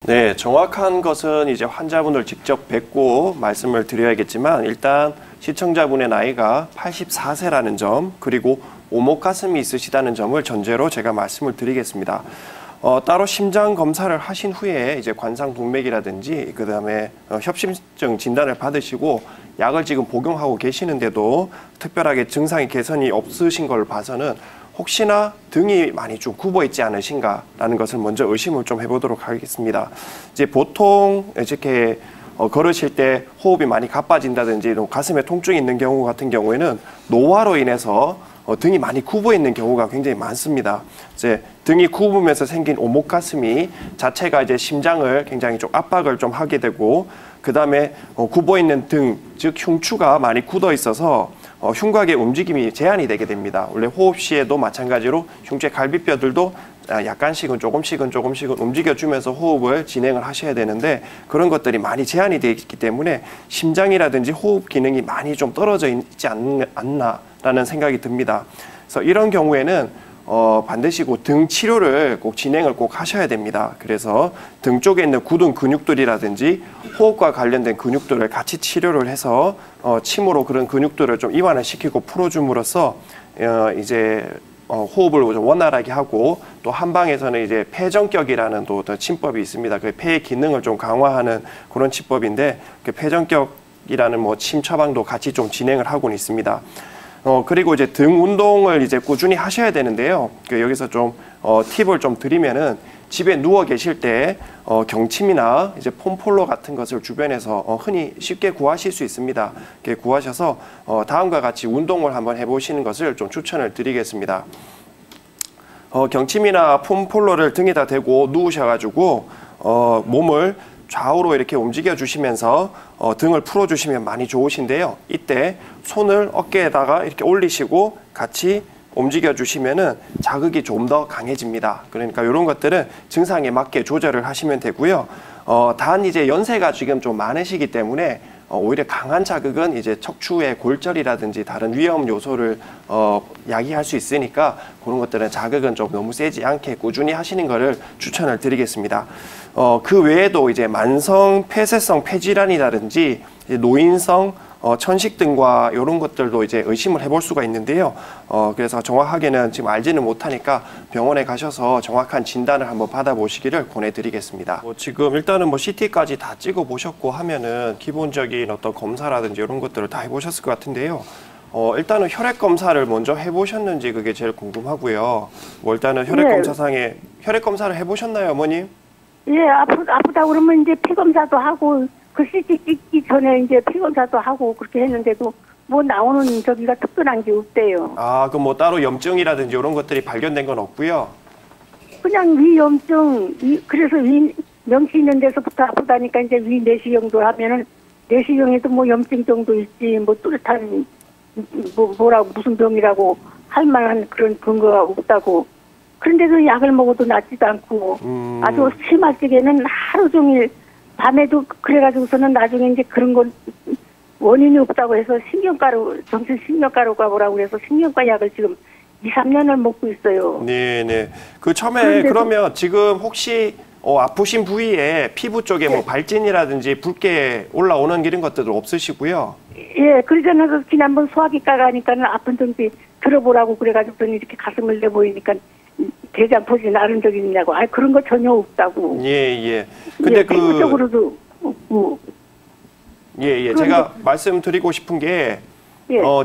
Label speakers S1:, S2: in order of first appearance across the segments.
S1: 네, 정확한 것은 이제 환자분을 직접 뵙고 말씀을 드려야겠지만 일단 시청자분의 나이가 84세라는 점 그리고 오목가슴이 있으시다는 점을 전제로 제가 말씀을 드리겠습니다. 따로 심장 검사를 하신 후에 이제 관상동맥이라든지 그다음에 협심증 진단을 받으시고 약을 지금 복용하고 계시는데도 특별하게 증상의 개선이 없으신 걸 봐서는 혹시나 등이 많이 좀 굽어 있지 않으신가라는 것을 먼저 의심을 좀 해보도록 하겠습니다. 이제 보통 이렇게 걸으실 때 호흡이 많이 가빠진다든지 가슴에 통증이 있는 경우 같은 경우에는 노화로 인해서 등이 많이 굽어 있는 경우가 굉장히 많습니다. 이제 등이 굽으면서 생긴 오목가슴이 자체가 이제 심장을 굉장히 좀 압박을 좀 하게 되고 그 다음에 굽어 있는 등, 즉 흉추가 많이 굳어 있어서 흉곽의 움직임이 제한이 되게 됩니다. 원래 호흡 시에도 마찬가지로 흉추의 갈비뼈들도 약간씩은 조금씩은 움직여주면서 호흡을 진행을 하셔야 되는데 그런 것들이 많이 제한이 되어 있기 때문에 심장이라든지 호흡 기능이 많이 좀 떨어져 있지 않나라는 생각이 듭니다. 그래서 이런 경우에는 반드시 등 치료를 꼭 진행을 꼭 하셔야 됩니다. 그래서 등 쪽에 있는 굳은 근육들이라든지 호흡과 관련된 근육들을 같이 치료를 해서 침으로 그런 근육들을 좀 이완을 시키고 풀어줌으로써 이제 호흡을 좀 원활하게 하고 또 한방에서는 이제 폐전격이라는 또 침법이 있습니다. 그 폐의 기능을 좀 강화하는 그런 침법인데 그 폐전격이라는 침 처방도 같이 좀 진행을 하고는 있습니다. 그리고 이제 등 운동을 이제 꾸준히 하셔야 되는데요. 여기서 좀 팁을 좀 드리면은 집에 누워 계실 때 경침이나 이제 폼폴로 같은 것을 주변에서 흔히 쉽게 구하실 수 있습니다. 이렇게 구하셔서 다음과 같이 운동을 한번 해보시는 것을 좀 추천을 드리겠습니다. 경침이나 폼폴로를 등에다 대고 누우셔가지고 몸을 좌우로 이렇게 움직여 주시면서 등을 풀어 주시면 많이 좋으신데요. 이때 손을 어깨에다가 이렇게 올리시고 같이 움직여 주시면은 자극이 좀 더 강해집니다. 그러니까 이런 것들은 증상에 맞게 조절을 하시면 되고요. 단 이제 연세가 지금 좀 많으시기 때문에 오히려 강한 자극은 이제 척추의 골절이라든지 다른 위험 요소를 야기할 수 있으니까 그런 것들은 자극은 좀 너무 세지 않게 꾸준히 하시는 것을 추천을 드리겠습니다. 그 외에도 이제 만성 폐쇄성 폐질환이라든지 노인성 천식 등과 이런 것들도 이제 의심을 해볼 수가 있는데요. 그래서 정확하게는 지금 알지는 못하니까 병원에 가셔서 정확한 진단을 한번 받아보시기를 권해드리겠습니다. 지금 일단은 CT까지 다 찍어보셨고 하면은 기본적인 어떤 검사라든지 이런 것들을 다 해보셨을 것 같은데요. 일단은 혈액 검사를 먼저 해보셨는지 그게 제일 궁금하고요. 일단은 혈액 검사상에 혈액 검사를 해보셨나요, 어머님?
S2: 예, 아프다 그러면 이제 피 검사도 하고. 그 CT 찍기 전에 이제 피 검사도 하고 그렇게 했는데도 나오는 저기가 특별한 게 없대요.
S1: 그럼 따로 염증이라든지 이런 것들이 발견된 건 없고요?
S2: 그냥 위염증, 그래서 명치 있는 데서부터 아프다니까 이제 위 내시경도 하면은 내시경에도 염증 정도 있지 뚜렷한 뭐라고 무슨 병이라고 할 만한 그런 근거가 없다고. 그런데도 약을 먹어도 낫지도 않고 아주 심하게는 하루 종일 밤에도 그래가지고서는 나중에 이제 그런 건 원인이 없다고 해서 정신 신경과로가 뭐라고 그래서 신경과 약을 지금 2, 3년을 먹고 있어요.
S1: 네네. 처음에 그러면 지금 혹시 아프신 부위에 피부 쪽에 발진이라든지 붉게 올라오는 이런 것들도 없으시고요?
S2: 예, 그러잖아요. 지난번 소화기과 가니까는 아픈 정지 들어보라고 그래가지고 이렇게 가슴을 내보이니까 대장포진 나른 적이 있냐고. 그런 거 전혀 없다고.
S1: 예. 근데
S2: 피부적으로도 없고.
S1: 예. 제가 말씀드리고 싶은 게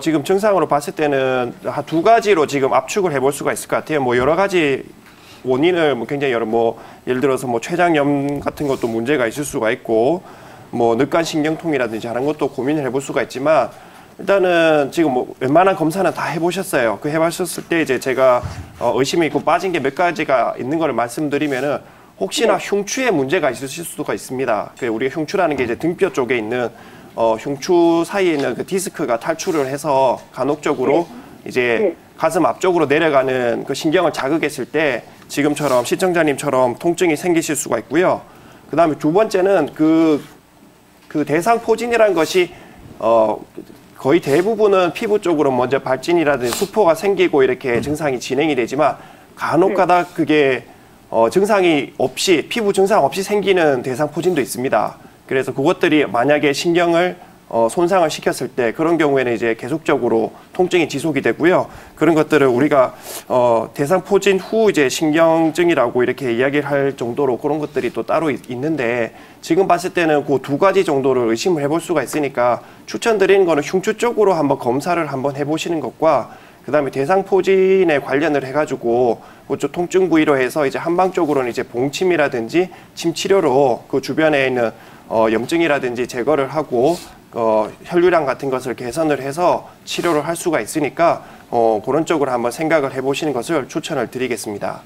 S1: 지금 증상으로 봤을 때는 한 두 가지로 지금 압축을 해볼 수가 있을 것 같아요. 여러 가지 원인을 굉장히 예를 들어서 췌장염 같은 것도 문제가 있을 수가 있고 늑간신경통이라든지 하는 것도 고민을 해볼 수가 있지만 일단은 지금 웬만한 검사는 다 해보셨어요. 그 해보셨을 때 이제 제가 의심이 있고 빠진 게 몇 가지가 있는 걸 말씀드리면은 혹시나 흉추에 문제가 있으실 수가 있습니다. 우리가 흉추라는 게 이제 등뼈 쪽에 있는 흉추 사이에 있는 그 디스크가 탈출을 해서 간혹적으로 이제 가슴 앞쪽으로 내려가는 그 신경을 자극했을 때 지금처럼 시청자님처럼 통증이 생기실 수가 있고요. 그 다음에 두 번째는 그 대상포진이라는 것이 거의 대부분은 피부 쪽으로 먼저 발진이라든지 수포가 생기고 이렇게 증상이 진행이 되지만 간혹가다 그게 증상이 없이 피부 증상 없이 생기는 대상포진도 있습니다. 그래서 그것들이 만약에 신경을 손상을 시켰을 때 그런 경우에는 이제 계속적으로 통증이 지속이 되고요. 그런 것들을 우리가 대상포진 후 이제 신경증이라고 이렇게 이야기를 할 정도로 그런 것들이 또 따로 있는데 지금 봤을 때는 그 두 가지 정도를 의심을 해볼 수가 있으니까 추천드리는 거는 흉추 쪽으로 한번 검사를 한번 해보시는 것과 그다음에 대상포진에 관련을 해가지고 그쪽 통증 부위로 해서 이제 한방 쪽으로는 이제 봉침이라든지 침 치료로 그 주변에 있는 염증이라든지 제거를 하고 혈류량 같은 것을 개선을 해서 치료를 할 수가 있으니까 그런 쪽으로 한번 생각을 해보시는 것을 추천을 드리겠습니다.